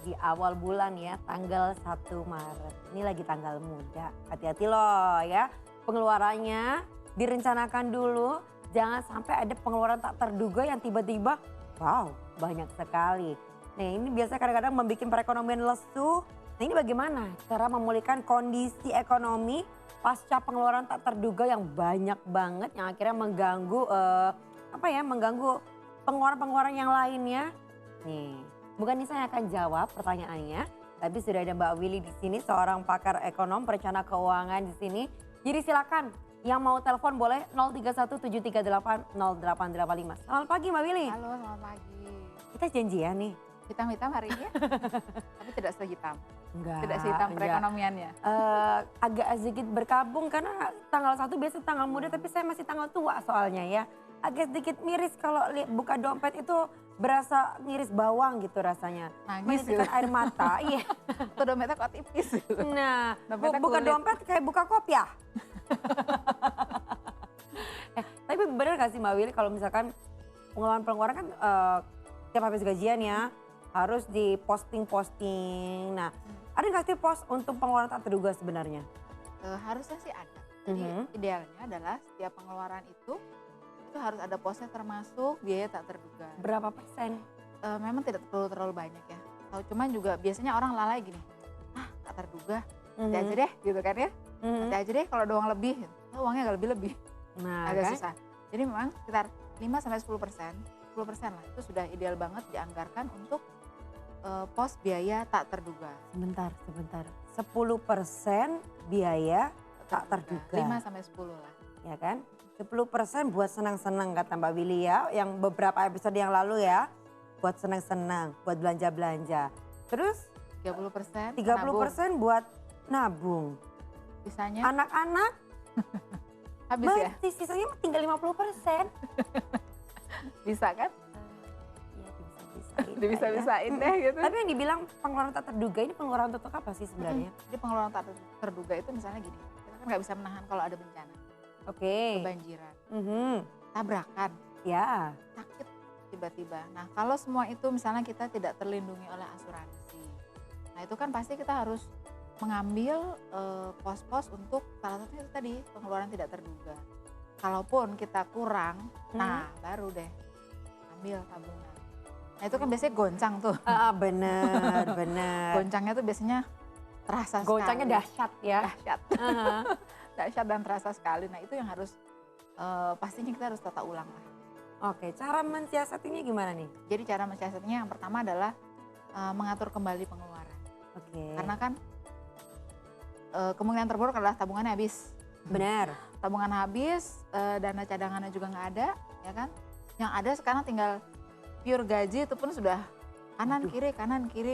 di awal bulan ya, tanggal 1 Maret. Ini lagi tanggal muda, hati-hati loh ya. Pengeluarannya direncanakan dulu, jangan sampai ada pengeluaran tak terduga yang tiba-tiba wow banyak sekali. Nah ini biasa kadang-kadang membuat perekonomian lesu. Nah ini bagaimana cara memulihkan kondisi ekonomi pasca pengeluaran tak terduga yang banyak banget yang akhirnya mengganggu mengganggu pengeluaran-pengeluaran yang lainnya. Nih, bukan Nisa yang akan jawab pertanyaannya, tapi sudah ada Mbak Willy di sini, seorang pakar ekonom perencana keuangan di sini. Jadi silakan yang mau telepon boleh 0317380885. Selamat pagi Mbak Willy. Halo, selamat pagi. Kita janjian nih. Hitam-hitam hari ini ya? Tapi tidak sehitam. Enggak. Tidak sehitam perekonomiannya. Agak sedikit berkabung karena tanggal 1 biasa tanggal muda, tapi saya masih tanggal tua soalnya ya. Agak sedikit miris kalau buka dompet itu berasa ngiris bawang gitu rasanya. Nangis Menitikan gitu. air mata, iya. Tuh dompetnya kok tipis gitu. Nah, Dompetnya buka kulit. dompet kayak buka kopiah. Tapi bener gak sih Mbak Willy kalau misalkan pengeluaran-pengeluaran kan tiap habis gajian ya harus diposting-posting. Nah, ada nggak sih post untuk pengeluaran tak terduga sebenarnya? Harusnya sih ada. Jadi idealnya adalah setiap pengeluaran itu harus ada posnya termasuk biaya tak terduga. Berapa persen? Memang tidak perlu terlalu banyak ya. Cuman juga biasanya orang lalai gini, tak terduga, nanti aja deh gitu kan ya. Nanti aja deh kalau ada uang lebih, uangnya agak lebih-lebih. Nah, Agak kan? susah. Jadi memang sekitar 5-10%, 10% lah itu sudah ideal banget dianggarkan untuk pos biaya tak terduga. Sebentar. 10% biaya tak terduga. 5-10 lah. Ya kan? 10% buat senang-senang kata Mbak Willy ya. Yang beberapa episode yang lalu ya. Buat senang-senang, buat belanja-belanja. Terus 30% 30% buat nabung. Sisanya Anak-anak habis ya? masih sisanya tinggal 50%. Bisa kan? Iya Bisa-bisain deh gitu. Tapi yang dibilang pengeluaran tak terduga ini pengeluaran untuk apa sih sebenarnya? Jadi pengeluaran tak terduga itu misalnya gini, kita kan nggak bisa menahan kalau ada bencana, Oke. kebanjiran, Mhm. tabrakan, Ya. sakit tiba-tiba. Nah kalau semua itu misalnya kita tidak terlindungi oleh asuransi, nah itu kan pasti kita harus mengambil pos-pos untuk salah satunya itu tadi pengeluaran tidak terduga. Kalaupun kita kurang, nah baru deh ambil tabungan. Nah itu kan biasanya goncang tuh. Bener. Goncangnya tuh biasanya terasa Goncangnya sekali. dahsyat ya. Dahsyat. Dahsyat dan terasa sekali. Nah itu yang harus pastinya kita harus tata ulang lah. Oke, cara mensiasatinya gimana nih? Jadi cara mensiasatinya yang pertama adalah mengatur kembali pengeluaran. Oke. Karena kan kemungkinan terburuk adalah tabungannya habis. Benar. Tabungan habis, dana cadangannya juga nggak ada, ya kan? Yang ada sekarang tinggal pure gaji itu pun sudah kanan kiri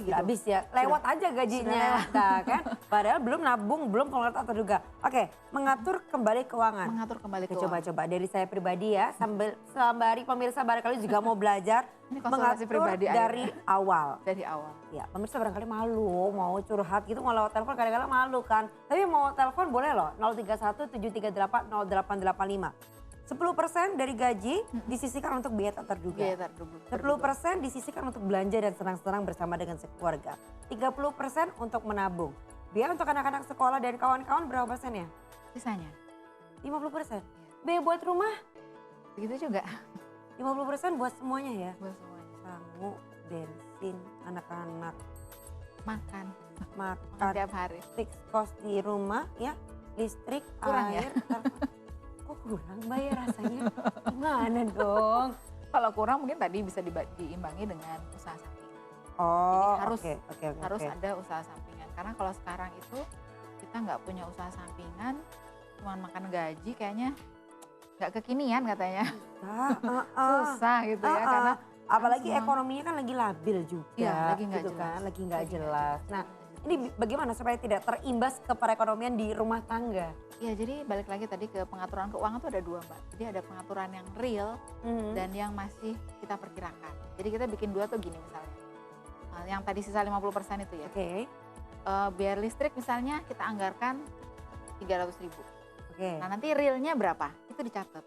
gitu. Habis ya, lewat aja gajinya. Nah, kan? Padahal belum nabung, belum pengeluaran tak terduga. Oke, mengatur kembali keuangan. Mengatur kembali Oke, keuangan. coba-coba dari saya pribadi ya, sembari pemirsa barangkali juga mau belajar Ini konsultasi pribadi dari awal. dari awal. Ya, pemirsa barangkali malu mau curhat gitu, mau lewat telepon kadang-kadang malu kan. Tapi mau telepon boleh loh, 0317380885. 10% dari gaji disisihkan untuk biaya tak terduga. Biaya terduga. 10% disisihkan untuk belanja dan senang-senang bersama dengan sekeluarga. 30% untuk menabung. Biaya untuk anak-anak sekolah dan kawan-kawan berapa persen ya? Sisanya 50%. Iya. Biaya buat rumah begitu juga 50% buat semuanya ya. buat semuanya. Sangu, bensin, anak-anak, Makan makan, tiap hari. fix cost di rumah ya, listrik, Kurang ya? air. Kok kurang bayar rasanya? Gimana dong? Kalau kurang mungkin tadi bisa diimbangi dengan usaha sampingan. Oh, Jadi oke. harus ada usaha sampingan. Karena kalau sekarang itu kita nggak punya usaha sampingan, cuma makan gaji kayaknya nggak kekinian katanya. Susah gitu ya karena apalagi semua- ekonominya kan lagi labil juga, Iya, lagi nggak gitu jelas. kan, lagi nggak Lagi nggak jelas. jelas. Nah, ini bagaimana supaya tidak terimbas ke perekonomian di rumah tangga? Ya jadi balik lagi tadi ke pengaturan keuangan tuh ada dua Mbak. Jadi ada pengaturan yang real dan yang masih kita perkirakan. Jadi kita bikin dua tuh gini misalnya. Yang tadi sisa 50% itu ya. Oke, Biar listrik misalnya kita anggarkan 300.000. oke. Nah nanti realnya berapa? Itu dicatat.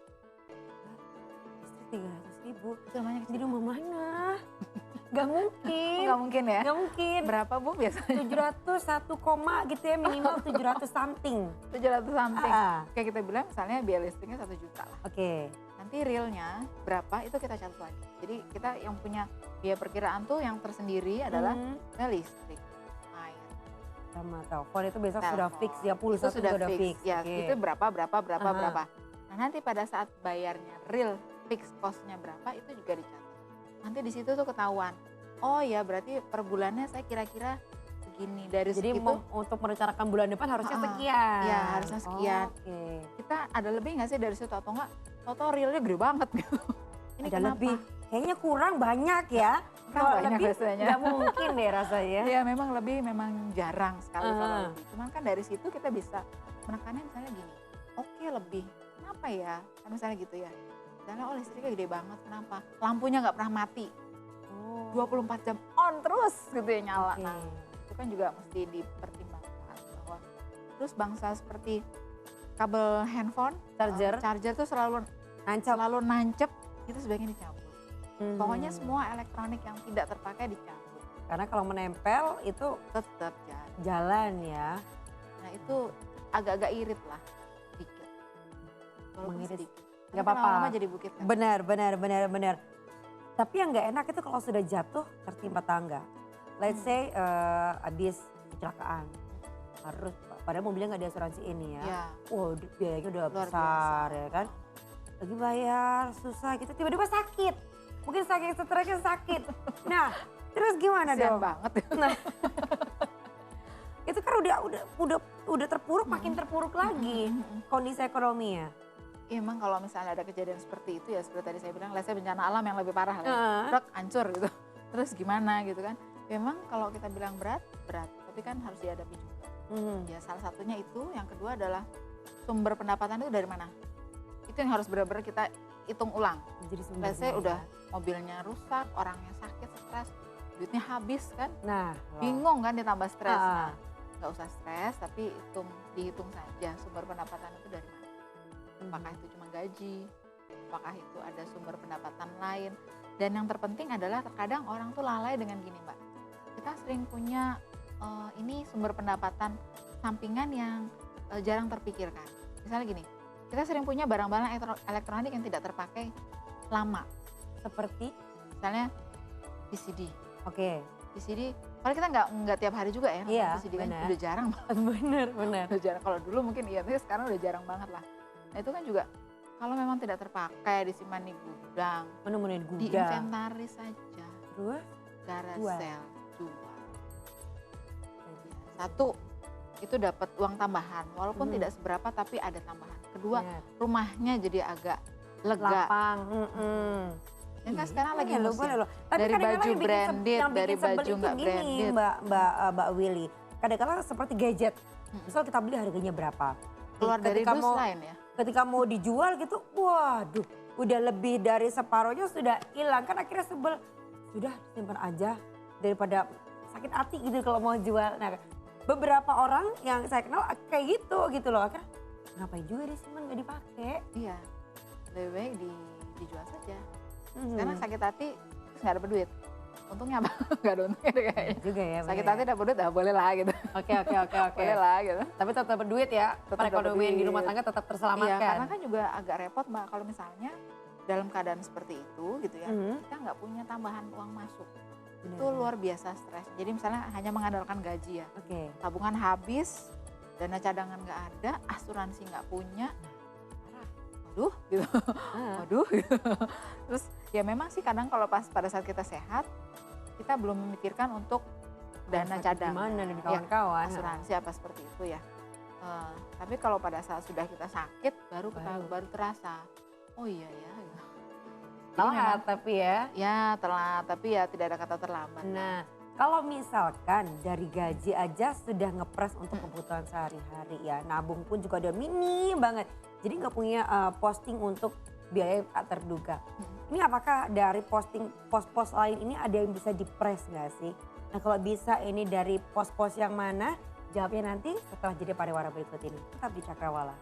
Listrik 300.000 Itu namanya di rumah mana? Gak mungkin. Nggak mungkin mungkin ya. Nggak mungkin. Berapa Bu biasanya? 700 1 koma gitu ya, minimal 700 something. 700 something. Ah, Kayak kita bilang misalnya biaya listriknya 1 juta lah. Oke. Nanti realnya berapa itu kita catat lagi. Jadi kita yang punya biaya perkiraan tuh yang tersendiri adalah listrik, air, Sama telepon itu besok sudah telepon. fix ya, pulsa Itu sudah juga udah fix. fix. Ya, Oke. itu berapa. Aha. Nah, nanti pada saat bayarnya real fix cost-nya berapa itu juga dicatat. Nanti di situ tuh ketahuan. Oh ya, berarti per bulannya saya kira-kira segini. Dari Jadi segitu untuk merencanakan bulan depan harusnya Heeh. sekian. Ya, harusnya sekian. Oke. kita ada lebih nggak sih dari situ atau enggak? Toto realnya gede banget gitu. Ini Ada kenapa? lebih. Kayaknya kurang banyak ya. Kalau banyak lebih biasanya. nggak mungkin deh rasanya. Ya memang lebih memang jarang sekali kalau Aha. lebih. Cuman kan dari situ kita bisa menekannya misalnya gini, oke lebih, kenapa ya? Kan misalnya gitu ya. Misalnya oh listriknya gede banget, kenapa? Lampunya nggak pernah mati, Oh. 24 jam on terus gitu ya nyala. Oke. Nah itu kan juga mesti dipertimbangkan bahwa terus bangsa seperti kabel handphone, charger tuh selalu Nancap. nancep, itu sebaiknya dicabut. Hmm. Pokoknya semua elektronik yang tidak terpakai dicabut, Karena kalau menempel itu tetap jalan. jalan ya. Nah itu agak-agak irit lah, sedikit. Walaupun Mengirit. sedikit. Nggak Tapi kan apa-apa. lama-lama jadi bukit kan. Benar. Tapi yang nggak enak itu kalau sudah jatuh tertimpa tangga. Let's say habis kecelakaan. Harus, padahal mobilnya nggak ada asuransi ini ya. Ya, Wah biayanya udah luar besar biasa. ya kan. Lagi bayar, susah gitu, tiba-tiba sakit. Mungkin saking stresnya sakit. Nah, terus gimana Kasian dong? banget. Nah, itu kan udah terpuruk, makin terpuruk lagi kondisi ekonominya. Ya, emang kalau misalnya ada kejadian seperti itu ya seperti tadi saya bilang, let's say bencana alam yang lebih parah lah. Heeh. Truk hancur gitu. Terus gimana gitu kan. Ya, memang kalau kita bilang berat, tapi kan harus dihadapi juga. Mhm. Ya salah satunya itu, yang kedua adalah sumber pendapatan itu dari mana? Itu yang harus benar-benar kita hitung ulang. Jadi sumbernya. Let's say udah mobilnya rusak, orangnya sakit, stres, duitnya habis kan. Nah, Bingung kan ditambah stres. Ah. Nah, nggak usah stres tapi dihitung saja sumber pendapatan itu dari mana. Apakah itu cuma gaji, apakah itu ada sumber pendapatan lain. Dan yang terpenting adalah terkadang orang tuh lalai dengan gini Mbak. Kita sering punya ini sumber pendapatan sampingan yang jarang terpikirkan. Misalnya gini, kita sering punya barang-barang elektronik yang tidak terpakai lama. seperti Misalnya VCD. oke. VCD, padahal kita nggak tiap hari juga ya nonton Iya, VCD kan, benar. udah jarang banget. bener. Udah jarang. Kalau dulu mungkin iya, tapi sekarang udah jarang banget lah. Nah itu kan juga kalau memang tidak terpakai disimpan di gudang, Menemuin di gudang. inventaris saja, Terus? Carousel, jual. Satu, itu dapat uang tambahan, walaupun tidak seberapa tapi ada tambahan. Kedua, Benar. rumahnya jadi agak lega. Lapang. Dan kan sekarang lagi Boleh loh, musim. boleh loh. Tapi Dari kadang-kadang baju yang bikin branded, yang bikin dari sebel baju itu nggak gini, branded. Mbak Willy. Kadang-kadang seperti gadget. Misal kita beli harganya berapa. Keluar dari Ketika dus mau- lain ya. Ketika mau dijual gitu, waduh, udah lebih dari separohnya sudah hilang. Kan akhirnya sebel, sudah simpan aja daripada sakit hati gitu kalau mau jual. Nah, beberapa orang yang saya kenal kayak gitu loh. Akhirnya ngapain juga disimpan nggak dipakai. Iya, lebih baik dijual saja. Mhm. Karena sakit hati terus nggak dapet duit. Untungnya apa? Nggak ada untungnya deh kayaknya. Juga ya. Sakit bener hati ya. dapet duit, boleh lah gitu. Oke. Boleh lah gitu. Tapi tetap dapat duit ya. Tetap Perekonomian dapat di rumah duit. tangga tetap Iya, terselamatkan. karena kan juga agak repot Mbak kalau misalnya dalam keadaan seperti itu gitu ya, Mhm. kita nggak punya tambahan uang masuk. Bener. Itu luar biasa stres. Jadi misalnya hanya mengandalkan gaji ya, Oke. tabungan habis, dana cadangan nggak ada, asuransi nggak punya, parah. Waduh gitu. Ah. Waduh gitu. Terus ya memang sih kadang kalau pas pada saat kita sehat, kita belum memikirkan untuk dana cadangan. Gimana dan Ya, kawan-kawan. asuransi apa seperti itu ya. Tapi kalau pada saat sudah kita sakit baru terasa. Oh iya ya. Gitu. Jadi Telat memang- tapi ya. Ya telat, tapi ya tidak ada kata terlambat. Nah, kalau misalkan dari gaji aja sudah ngepres untuk kebutuhan sehari-hari ya, nabung pun juga udah minim banget. Jadi nggak punya posting untuk biaya tak terduga. Ini apakah dari posting pos-pos lain ini ada yang bisa dipres nggak sih? Nah kalau bisa ini dari pos-pos yang mana? Jawabnya nanti setelah jeda pariwara berikut ini. Tetap di Cakrawala.